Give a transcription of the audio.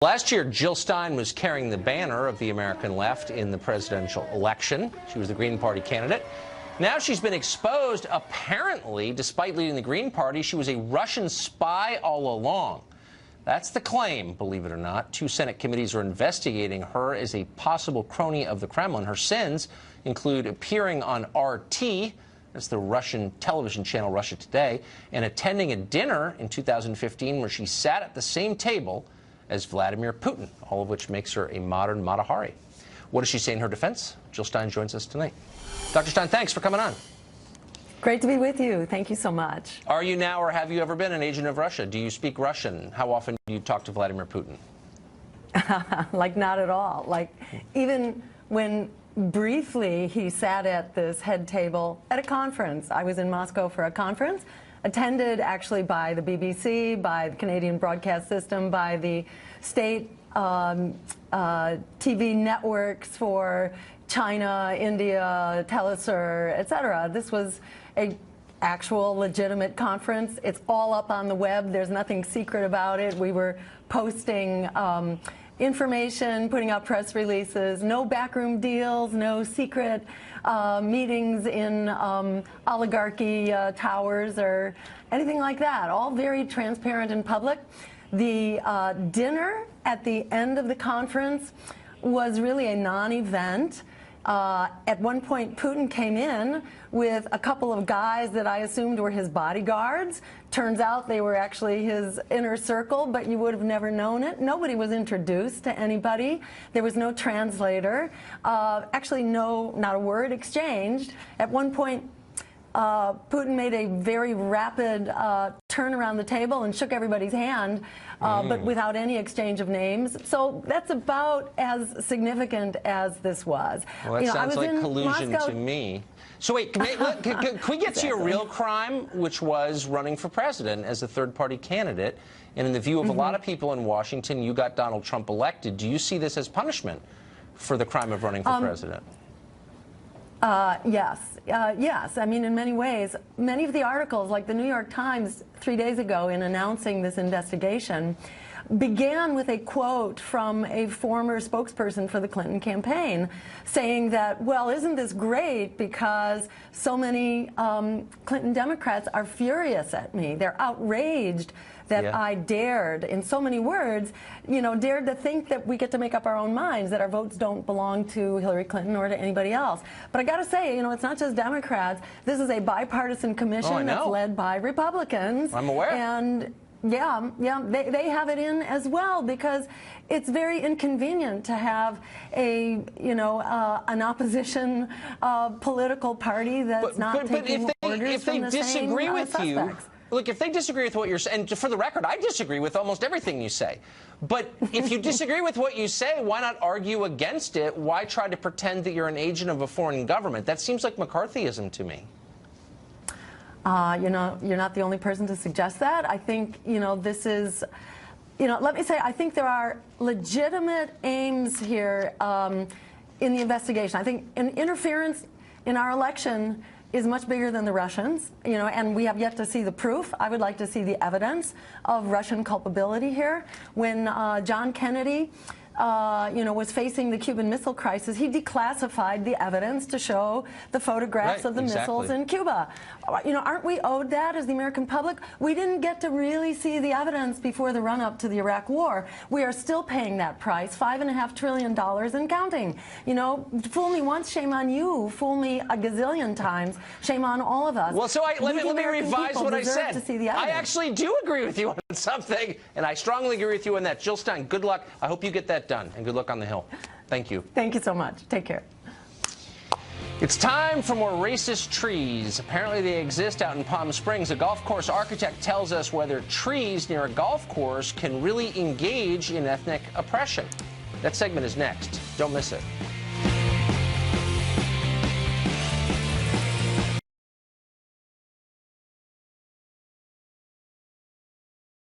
Last year, Jill Stein was carrying the banner of the American left in the presidential election. She was the Green Party candidate. Now she's been exposed. Apparently, despite leading the Green Party, she was a Russian spy all along. That's the claim, believe it or not. 2 Senate committees are investigating her as a possible crony of the Kremlin. Her sins include appearing on RT, that's the Russian television channel Russia Today, and attending a dinner in 2015 where she sat at the same table as Vladimir Putin, all of which makes her a modern Mata Hari. What does she say in her defense? Jill Stein joins us tonight. Dr. Stein, thanks for coming on. Great to be with you. Thank you so much. Are you now, or have you ever been, an agent of Russia? Do you speak Russian? How often do you talk to Vladimir Putin? Like, not at all. Like, even when briefly he sat at this head table at a conference. I was in Moscow for a conference, attended actually by the BBC, by the Canadian broadcast system, by the state TV networks for China, India, Telesur, etc. This was a actual legitimate conference. It's all up on the web. There's nothing secret about it. We were posting information, putting out press releases, no backroom deals, no secret meetings in oligarchy towers or anything like that. All very transparent and public. The dinner at the end of the conference was really a non-event. At one point, Putin came in with a couple of guys that I assumed were his bodyguards. Turns out they were actually his inner circle, but you would have never known it. Nobody was introduced to anybody. There was no translator. Actually, not a word exchanged. At one point, Putin made a very rapid turn around the table and shook everybody's hand, but without any exchange of names. So that's about as significant as this was. Well, that sounds like collusion to me. So wait, can we get to your real crime, which was running for president as a third-party candidate? And in the view of a lot of people in Washington, you got Donald Trump elected. Do you see this as punishment for the crime of running for president? Yes. Yes. I mean, in many ways, many of the articles, like the New York Times 3 days ago in announcing this investigation, began with a quote from a former spokesperson for the Clinton campaign saying that, well, isn't this great because so many Clinton Democrats are furious at me. They're outraged that I dared, in so many words, dared to think that we get to make up our own minds, that our votes don't belong to Hillary Clinton or to anybody else. But I got to say, it's not just Democrats. This is a bipartisan commission that's led by Republicans. I'm aware. And yeah, they have it in as well because it's very inconvenient to have a, an opposition political party that's not taking orders from the same suspects. Look, if they disagree with what you're saying, and for the record, I disagree with almost everything you say. But if you disagree with what you say, why not argue against it? Why try to pretend that you're an agent of a foreign government? That seems like McCarthyism to me. You're not the only person to suggest that. I think, this is, let me say, I think there are legitimate aims here in the investigation. I think an interference in our election is much bigger than the Russians, and we have yet to see the proof. I would like to see the evidence of Russian culpability here. When John Kennedy, was facing the Cuban Missile Crisis, he declassified the evidence to show the photographs of the missiles in Cuba. Aren't we owed that as the American public? We didn't get to really see the evidence before the run-up to the Iraq War. We are still paying that price, $5.5 trillion and counting. Fool me once, shame on you. Fool me a gazillion times, shame on all of us. Well, so let me revise what I said. To see the I actually do agree with you on something, and I strongly agree with you on that. Jill Stein, good luck. I hope you get that done, and good luck on the Hill. Thank you. Thank you so much. Take care. It's time for more racist trees. Apparently they exist out in Palm Springs. A golf course architect tells us whether trees near a golf course can really engage in ethnic oppression. That segment is next. Don't miss it.